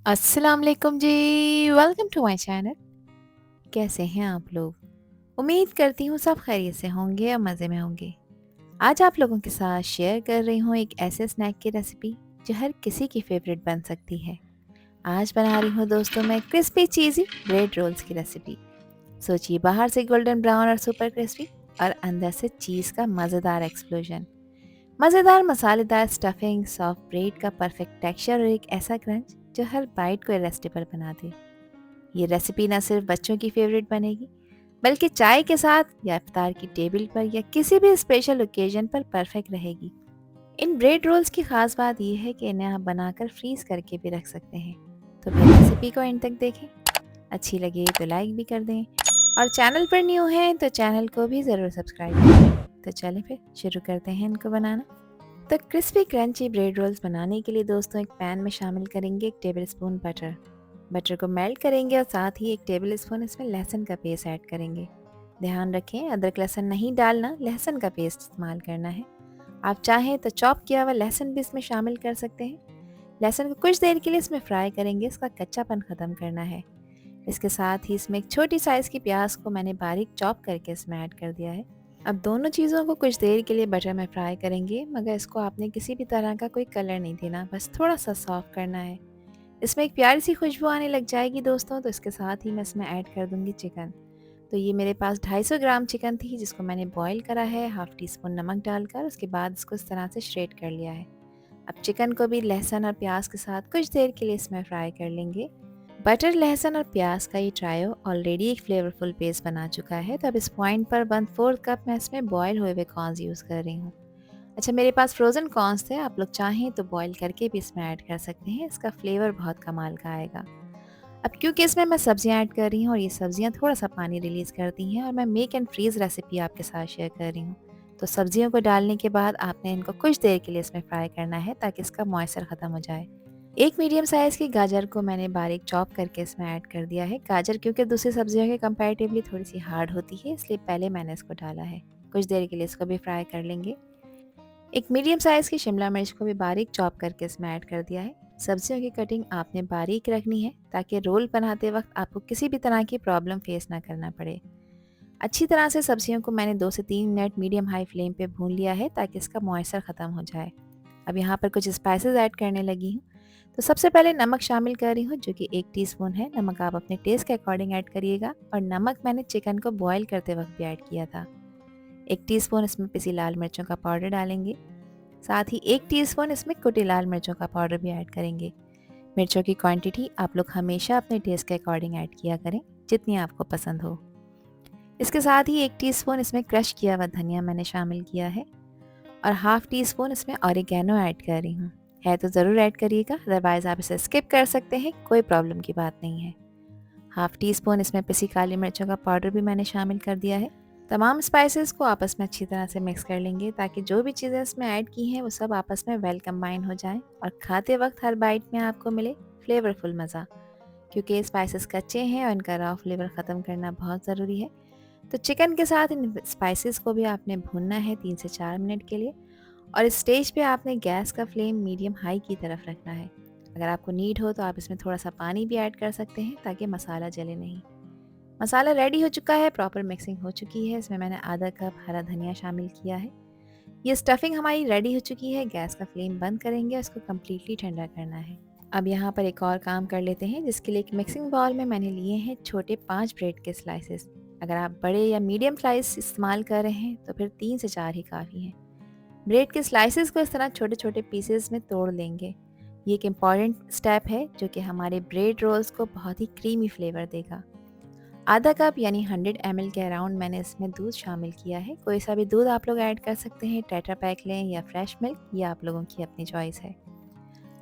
अस्सलाम वालेकुम जी। Welcome to my channel. कैसे हैं आप लोग? उम्मीद करती हूँ सब खैरियत से होंगे और मज़े में होंगे। आज आप लोगों के साथ शेयर कर रही हूँ एक ऐसे स्नैक की रेसिपी जो हर किसी की फेवरेट बन सकती है। आज बना रही हूँ दोस्तों मैं क्रिस्पी चीज़ी ब्रेड रोल्स की रेसिपी। सोचिए, बाहर से गोल्डन ब्राउन और सुपर क्रिस्पी और अंदर से चीज़ का मज़ेदार एक्सप्लोजन। मज़ेदार मसालेदार स्टफिंग, सॉफ्ट ब्रेड का परफेक्ट टेक्सचर और एक ऐसा क्रंच जो हर बाइट को इरेस्टिबल बना दे। ये रेसिपी न सिर्फ बच्चों की फेवरेट बनेगी, बल्कि चाय के साथ या इफ्तार की टेबल पर या किसी भी स्पेशल ओकेजन पर परफेक्ट रहेगी। इन ब्रेड रोल्स की खास बात यह है कि इन्हें आप बनाकर फ्रीज करके भी रख सकते हैं। तो फिर रेसिपी को एंड तक देखें। अच्छी लगे तो लाइक भी कर दें और चैनल पर न्यू हैं तो चैनल को भी ज़रूर सब्सक्राइब करें। तो चलें फिर शुरू करते हैं इनको बनाना। तो क्रिस्पी क्रंची ब्रेड रोल्स बनाने के लिए दोस्तों एक पैन में शामिल करेंगे 1 टेबल स्पून बटर। बटर को मेल्ट करेंगे और साथ ही 1 टेबल स्पून इसमें लहसुन का पेस्ट ऐड करेंगे। ध्यान रखें, अदरक लहसुन नहीं डालना, लहसुन का पेस्ट इस्तेमाल करना है। आप चाहें तो चॉप किया हुआ लहसुन भी इसमें शामिल कर सकते हैं। लहसुन को कुछ देर के लिए इसमें फ्राई करेंगे, इसका कच्चापन ख़त्म करना है। इसके साथ ही इसमें एक छोटी साइज़ की प्याज को मैंने बारीक चॉप करके इसमें ऐड कर दिया है। अब दोनों चीज़ों को कुछ देर के लिए बटर में फ्राई करेंगे, मगर इसको आपने किसी भी तरह का कोई कलर नहीं देना, बस थोड़ा सा सॉफ्ट करना है। इसमें एक प्यारी सी खुशबू आने लग जाएगी दोस्तों, तो इसके साथ ही मैं इसमें ऐड कर दूंगी चिकन। तो ये मेरे पास 250 ग्राम चिकन थी जिसको मैंने बॉईल करा है, हाफ टी स्पून नमक डालकर। उसके बाद इसको इस तरह से श्रेड कर लिया है। अब चिकन को भी लहसुन और प्याज के साथ कुछ देर के लिए इसमें फ्राई कर लेंगे। बटर, लहसुन और प्याज का ये ट्रायो ऑलरेडी एक फ्लेवरफुल पेस्ट बना चुका है। तो अब इस पॉइंट पर 1/4 कप मैं इसमें बॉयल हुए हुए कॉर्न्स यूज़ कर रही हूँ। अच्छा, मेरे पास फ्रोज़न कॉर्न्स थे, आप लोग चाहें तो बॉयल करके भी इसमें ऐड कर सकते हैं, इसका फ्लेवर बहुत कमाल का आएगा। अब क्योंकि इसमें मैं सब्जियां ऐड कर रही हूँ और ये सब्जियां थोड़ा सा पानी रिलीज़ करती हैं और मैं मेक एंड फ्रीज़ रेसिपी आपके साथ शेयर कर रही हूँ, तो सब्जियों को डालने के बाद आपने इनको कुछ देर के लिए इसमें फ्राई करना है ताकि इसका मॉइस्चर ख़त्म हो जाए। एक मीडियम साइज़ की गाजर को मैंने बारीक चॉप करके इसमें ऐड कर दिया है। गाजर क्योंकि दूसरी सब्जियों के कंपैरेटिवली थोड़ी सी हार्ड होती है, इसलिए पहले मैंने इसको डाला है। कुछ देर के लिए इसको भी फ्राई कर लेंगे। एक मीडियम साइज़ की शिमला मिर्च को भी बारीक चॉप करके इसमें ऐड कर दिया है। सब्जियों की कटिंग आपने बारीक रखनी है ताकि रोल बनाते वक्त आपको किसी भी तरह की प्रॉब्लम फेस ना करना पड़े। अच्छी तरह से सब्जियों को मैंने 2 से 3 मिनट मीडियम हाई फ्लेम पे भून लिया है ताकि इसका मॉइस्चर ख़त्म हो जाए। अब यहाँ पर कुछ स्पाइसेस ऐड करने लगी हूँ। तो सबसे पहले नमक शामिल कर रही हूँ जो कि 1 टीस्पून है। नमक आप अपने टेस्ट के अकॉर्डिंग ऐड करिएगा और नमक मैंने चिकन को बॉईल करते वक्त भी ऐड किया था। 1 टीस्पून इसमें पिसी लाल मिर्चों का पाउडर डालेंगे। साथ ही 1 टीस्पून इसमें कुटी लाल मिर्चों का पाउडर भी ऐड करेंगे। मिर्चों की क्वांटिटी आप लोग हमेशा अपने टेस्ट के अकॉर्डिंग ऐड किया करें, जितनी आपको पसंद हो। इसके साथ ही 1 टीस्पून इसमें क्रश किया हुआ धनिया मैंने शामिल किया है और हाफ टी स्पून इसमें ऑरिगेनो ऐड कर रही हूँ। है तो ज़रूर ऐड करिएगा, अदरवाइज़ आप इसे स्किप कर सकते हैं, कोई प्रॉब्लम की बात नहीं है। हाफ टी स्पून इसमें पिसी काली मिर्चों का पाउडर भी मैंने शामिल कर दिया है। तमाम स्पाइसेस को आपस में अच्छी तरह से मिक्स कर लेंगे ताकि जो भी चीज़ें इसमें ऐड की हैं वो सब आपस में वेल कंबाइन हो जाएं और खाते वक्त हर बाइट में आपको मिले फ्लेवरफुल मज़ा। क्योंकि ये स्पाइसेस कच्चे हैं और इनका रॉ फ्लेवर ख़त्म करना बहुत ज़रूरी है। तो चिकन के साथ इन स्पाइसेस को भी आपने भूनना है 3 से 4 मिनट के लिए और इस स्टेज पे आपने गैस का फ्लेम मीडियम हाई की तरफ रखना है। अगर आपको नीड हो तो आप इसमें थोड़ा सा पानी भी ऐड कर सकते हैं ताकि मसाला जले नहीं। मसाला रेडी हो चुका है, प्रॉपर मिक्सिंग हो चुकी है। इसमें मैंने आधा कप हरा धनिया शामिल किया है। ये स्टफिंग हमारी रेडी हो चुकी है। गैस का फ्लेम बंद करेंगे और इसको कम्प्लीटली ठंडा करना है। अब यहाँ पर एक और काम कर लेते हैं, जिसके लिए एक मिक्सिंग बाउल में मैंने लिए हैं छोटे 5 ब्रेड के स्लाइसेस। अगर आप बड़े या मीडियम स्लाइस इस्तेमाल कर रहे हैं तो फिर 3 से 4 ही काफ़ी हैं। ब्रेड के स्लाइसेस को इस तरह छोटे छोटे पीसेस में तोड़ लेंगे। ये एक इम्पॉर्टेंट स्टेप है जो कि हमारे ब्रेड रोल्स को बहुत ही क्रीमी फ्लेवर देगा। आधा कप यानी 100 ml के अराउंड मैंने इसमें दूध शामिल किया है। कोई सा भी दूध आप लोग ऐड कर सकते हैं, टेट्रा पैक लें या फ्रेश मिल्क, ये आप लोगों की अपनी चॉइस है।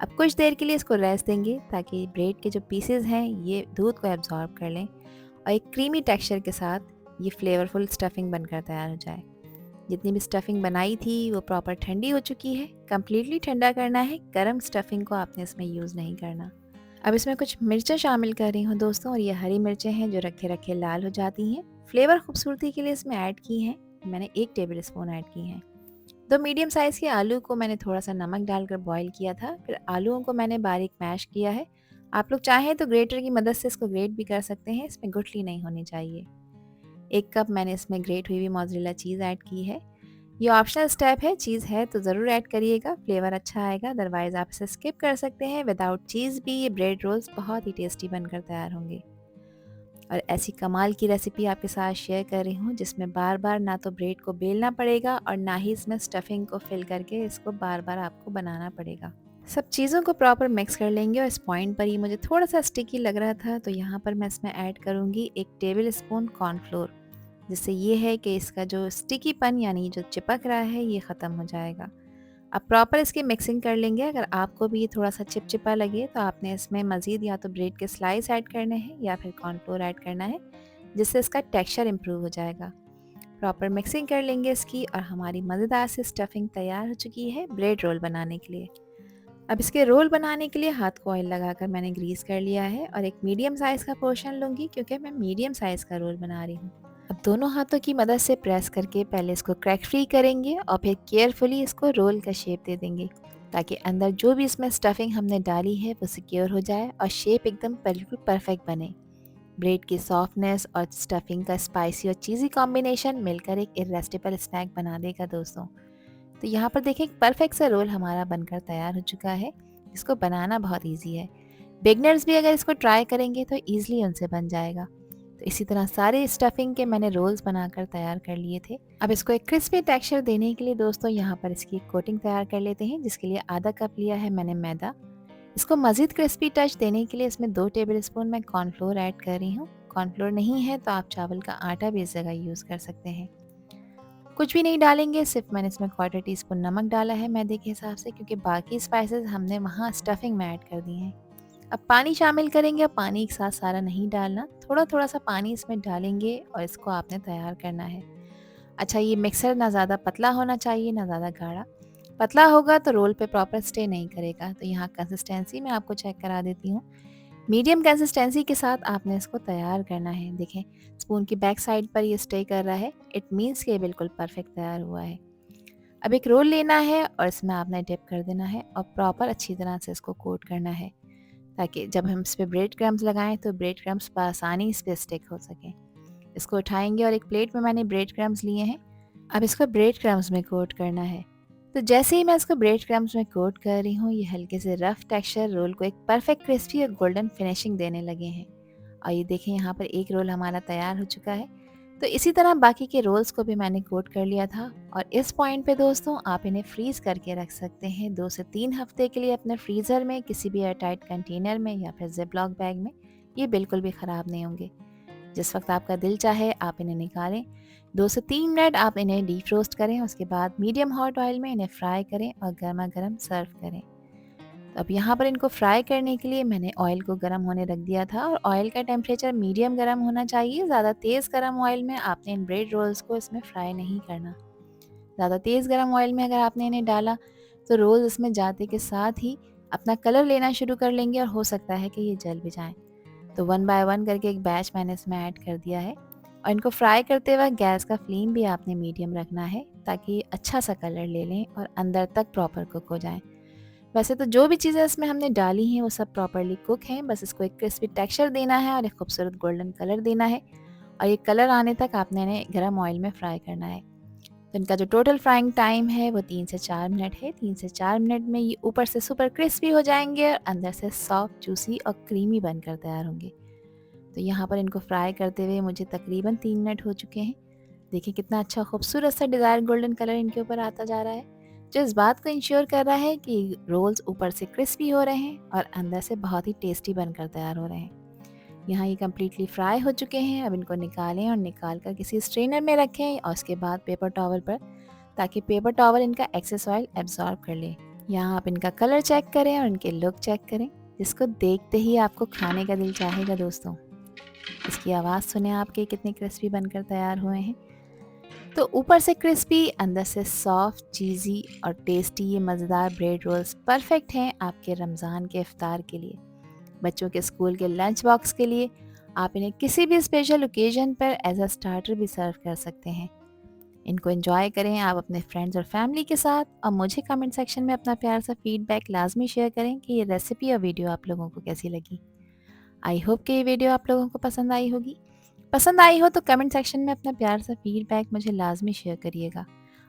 अब कुछ देर के लिए इसको रेस्ट देंगे ताकि ब्रेड के जो पीसेस हैं ये दूध को एब्जॉर्ब कर लें और एक क्रीमी टेक्सचर के साथ ये फ्लेवरफुल स्टफिंग बनकर तैयार हो जाए। जितनी भी स्टफिंग बनाई थी वो प्रॉपर ठंडी हो चुकी है। कम्प्लीटली ठंडा करना है, गर्म स्टफिंग को आपने इसमें यूज़ नहीं करना। अब इसमें कुछ मिर्चें शामिल कर रही हूँ दोस्तों, और ये हरी मिर्चें हैं जो रखे रखे लाल हो जाती हैं। फ्लेवर खूबसूरती के लिए इसमें ऐड की हैं, मैंने 1 टेबल स्पून ऐड की हैं। 2 मीडियम साइज़ के आलू को मैंने थोड़ा सा नमक डालकर बॉईल किया था, फिर आलूओं को मैंने बारीक मैश किया है आप लोग चाहें तो ग्रेटर की मदद से इसको ग्रेट भी कर सकते हैं, इसमें गुठली नहीं होनी चाहिए। 1 कप मैंने इसमें ग्रेट हुई हुई मोज़रेला चीज़ ऐड की है। ये ऑप्शनल स्टेप है, चीज़ है तो ज़रूर ऐड करिएगा, फ्लेवर अच्छा आएगा, अदरवाइज़ आप इसे स्किप कर सकते हैं। विदाउट चीज़ भी ये ब्रेड रोल्स बहुत ही टेस्टी बनकर तैयार होंगे। और ऐसी कमाल की रेसिपी आपके साथ शेयर कर रही हूँ जिसमें बार-बार ना तो ब्रेड को बेलना पड़ेगा और ना ही इसमें स्टफिंग को फिल करके इसको बार-बार आपको बनाना पड़ेगा। सब चीज़ों को प्रॉपर मिक्स कर लेंगे और इस पॉइंट पर ही मुझे थोड़ा-सा स्टिकी लग रहा था, तो यहाँ पर मैं इसमें ऐड करूँगी 1 टेबल स्पून कॉर्नफ्लोर, जिससे ये है कि इसका जो स्टिकीपन यानी जो चिपक रहा है ये ख़त्म हो जाएगा। अब प्रॉपर इसकी मिक्सिंग कर लेंगे। अगर आपको भी ये थोड़ा-सा चिपचिपा लगे तो आपने इसमें मज़ीद या तो ब्रेड के स्लाइस ऐड करने हैं या फिर कॉर्नफ्लोर ऐड करना है, जिससे इसका टेक्सचर इम्प्रूव हो जाएगा। प्रॉपर मिक्सिंग कर लेंगे इसकी और हमारी मज़ेदार सी स्टफिंग तैयार हो चुकी है ब्रेड रोल बनाने के लिए। अब इसके रोल बनाने के लिए हाथ को ऑयल लगाकर मैंने ग्रीस कर लिया है और एक मीडियम साइज़ का पोर्शन लूँगी क्योंकि मैं मीडियम साइज़ का रोल बना रही हूँ। अब दोनों हाथों की मदद से प्रेस करके पहले इसको क्रैक फ्री करेंगे और फिर केयरफुली इसको रोल का शेप दे देंगे, ताकि अंदर जो भी इसमें स्टफिंग हमने डाली है वो सिक्योर हो जाए और शेप एकदम बिल्कुल परफेक्ट बने। ब्रेड की सॉफ्टनेस और स्टफिंग का स्पाइसी और चीज़ी कॉम्बिनेशन मिलकर एक इरेसिस्टिबल स्नैक बना देगा दोस्तों। तो यहाँ पर देखिए एक परफेक्ट सा रोल हमारा बनकर तैयार हो चुका है। इसको बनाना बहुत ईजी है। बिगनर्स भी अगर इसको ट्राई करेंगे तो ईज़िली उनसे बन जाएगा। तो इसी तरह सारे स्टफिंग के मैंने रोल्स बनाकर तैयार कर लिए थे। अब इसको एक क्रिस्पी टेक्सचर देने के लिए दोस्तों यहाँ पर इसकी एक कोटिंग तैयार कर लेते हैं, जिसके लिए आधा कप लिया है मैंने मैदा। इसको मज़ीद क्रिस्पी टच देने के लिए इसमें 2 टेबल स्पून मैं कॉर्नफ्लोर ऐड कर रही हूँ। कॉर्नफ्लोर नहीं है तो आप चावल का आटा भी इस जगह यूज़ कर सकते हैं। कुछ भी नहीं डालेंगे, सिर्फ मैंने इसमें क्वार्टर टी स्पून नमक डाला है मैदे के हिसाब से, क्योंकि बाकी स्पाइसेस हमने वहाँ स्टफिंग में ऐड कर दिए हैं। अब पानी शामिल करेंगे। अब पानी एक साथ सारा नहीं डालना, थोड़ा थोड़ा सा पानी इसमें डालेंगे और इसको आपने तैयार करना है। अच्छा, ये मिक्सर ना ज़्यादा पतला होना चाहिए ना ज़्यादा गाढ़ा। पतला होगा तो रोल पे प्रॉपर स्टे नहीं करेगा। तो यहाँ कंसिस्टेंसी मैं आपको चेक करा देती हूँ। मीडियम कंसिस्टेंसी के साथ आपने इसको तैयार करना है। देखें, स्पून की बैक साइड पर ये स्टे कर रहा है, इट मीन्स कि ये बिल्कुल परफेक्ट तैयार हुआ है। अब एक रोल लेना है और इसमें आपने डिप कर देना है और प्रॉपर अच्छी तरह से इसको कोट करना है, ताकि जब हम इस पे ब्रेड क्रम्स लगाएं तो ब्रेड क्रम्स बआसानी इस पे स्टिक हो सकें। इसको उठाएंगे और एक प्लेट में मैंने ब्रेड क्रम्स लिए हैं। अब इसको ब्रेड क्रम्स में कोट करना है। तो जैसे ही मैं इसको ब्रेड क्रम्स में कोट कर रही हूँ, ये हल्के से रफ टेक्सचर रोल को एक परफेक्ट क्रिस्पी और गोल्डन फिनिशिंग देने लगे हैं। और ये देखें, यहाँ पर एक रोल हमारा तैयार हो चुका है। तो इसी तरह बाकी के रोल्स को भी मैंने कोट कर लिया था। और इस पॉइंट पे दोस्तों आप इन्हें फ्रीज़ करके रख सकते हैं 2 से 3 हफ्ते के लिए अपने फ्रीज़र में, किसी भी एयरटाइट कंटेनर में या फिर ज़िप-लॉक बैग में। ये बिल्कुल भी ख़राब नहीं होंगे। जिस वक्त आपका दिल चाहे आप इन्हें निकालें, 2 से 3 मिनट आप इन्हें डीप रोस्ट करें, उसके बाद मीडियम हॉट ऑयल में इन्हें फ्राई करें और गर्मा गर्म सर्व करें। तो अब यहाँ पर इनको फ्राई करने के लिए मैंने ऑयल को गर्म होने रख दिया था और ऑयल का टेम्परेचर मीडियम गर्म होना चाहिए। ज़्यादा तेज़ गर्म ऑयल में आपने इन ब्रेड रोल्स को इसमें फ्राई नहीं करना। ज़्यादा तेज़ गर्म ऑयल में अगर आपने इन्हें डाला तो रोल्स इसमें जाते के साथ ही अपना कलर लेना शुरू कर लेंगे और हो सकता है कि ये जल भी जाएँ। तो 1 बाय 1 करके एक बैच मैंने इसमें ऐड कर दिया है और इनको फ्राई करते वक्त गैस का फ्लेम भी आपने मीडियम रखना है, ताकि ये अच्छा सा कलर ले लें और अंदर तक प्रॉपर कुक हो जाएं। वैसे तो जो भी चीज़ें इसमें हमने डाली हैं वो सब प्रॉपरली कुक हैं, बस इसको एक क्रिस्पी टेक्सचर देना है और एक खूबसूरत गोल्डन कलर देना है और ये कलर आने तक आपने इन्हें गर्म ऑयल में फ्राई करना है। तो इनका जो टोटल फ्राइंग टाइम है वो 3 से 4 मिनट है। 3 से 4 मिनट में ये ऊपर से सुपर क्रिस्पी हो जाएंगे और अंदर से सॉफ्ट, जूसी और क्रीमी बनकर तैयार होंगे। तो यहाँ पर इनको फ्राई करते हुए मुझे तकरीबन 3 मिनट हो चुके हैं। देखिए कितना अच्छा खूबसूरत सा डिज़ायर गोल्डन कलर इनके ऊपर आता जा रहा है, जो इस बात को इंश्योर कर रहा है कि रोल्स ऊपर से क्रिस्पी हो रहे हैं और अंदर से बहुत ही टेस्टी बनकर तैयार हो रहे हैं। यहाँ ये कम्प्लीटली फ्राई हो चुके हैं। अब इनको निकालें और निकाल कर किसी स्ट्रेनर में रखें और उसके बाद पेपर टॉवल पर, ताकि पेपर टॉवल इनका एक्सेस ऑयल एब्जॉर्ब कर ले। यहाँ आप इनका कलर चेक करें और इनके लुक चेक करें, जिसको देखते ही आपको खाने का दिल चाहेगा दोस्तों। इसकी आवाज़ सुने आपके कितने क्रिस्पी बनकर तैयार हुए हैं। तो ऊपर से क्रिस्पी, अंदर से सॉफ्ट, चीज़ी और टेस्टी ये मज़ेदार ब्रेड रोल्स परफेक्ट हैं आपके रमज़ान के इफ्तार के लिए, बच्चों के स्कूल के लंच बॉक्स के लिए। आप इन्हें किसी भी स्पेशल ओकेजन पर एज अ स्टार्टर भी सर्व कर सकते हैं। इनको एंजॉय करें आप अपने फ्रेंड्स और फैमिली के साथ, और मुझे कमेंट सेक्शन में अपना प्यार सा फीडबैक लाजमी शेयर करें कि ये रेसिपी और वीडियो आप लोगों को कैसी लगी। आई होप कि ये वीडियो आप लोगों को पसंद आई होगी। पसंद आई हो तो कमेंट सेक्शन में अपना प्यार सा फीडबैक मुझे लाजमी शेयर करिएगा,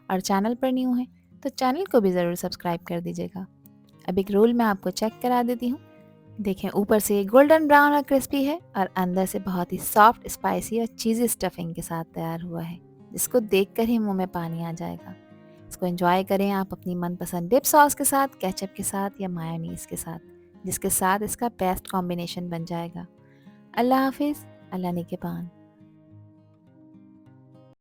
और चैनल पर न्यू है तो चैनल को भी ज़रूर सब्सक्राइब कर दीजिएगा। अब एक रोल मैं आपको चेक करा देती हूँ। देखें, ऊपर से गोल्डन ब्राउन और क्रिस्पी है, और अंदर से बहुत ही सॉफ्ट, स्पाइसी और चीज़ी स्टफिंग के साथ तैयार हुआ है, जिसको देखकर ही मुंह में पानी आ जाएगा। इसको एंजॉय करें आप अपनी मनपसंद डिप सॉस के साथ, केचप के साथ या मायोनीज के साथ, जिसके साथ इसका बेस्ट कॉम्बिनेशन बन जाएगा। अल्लाह हाफिज़, अल्लाह निगहबान।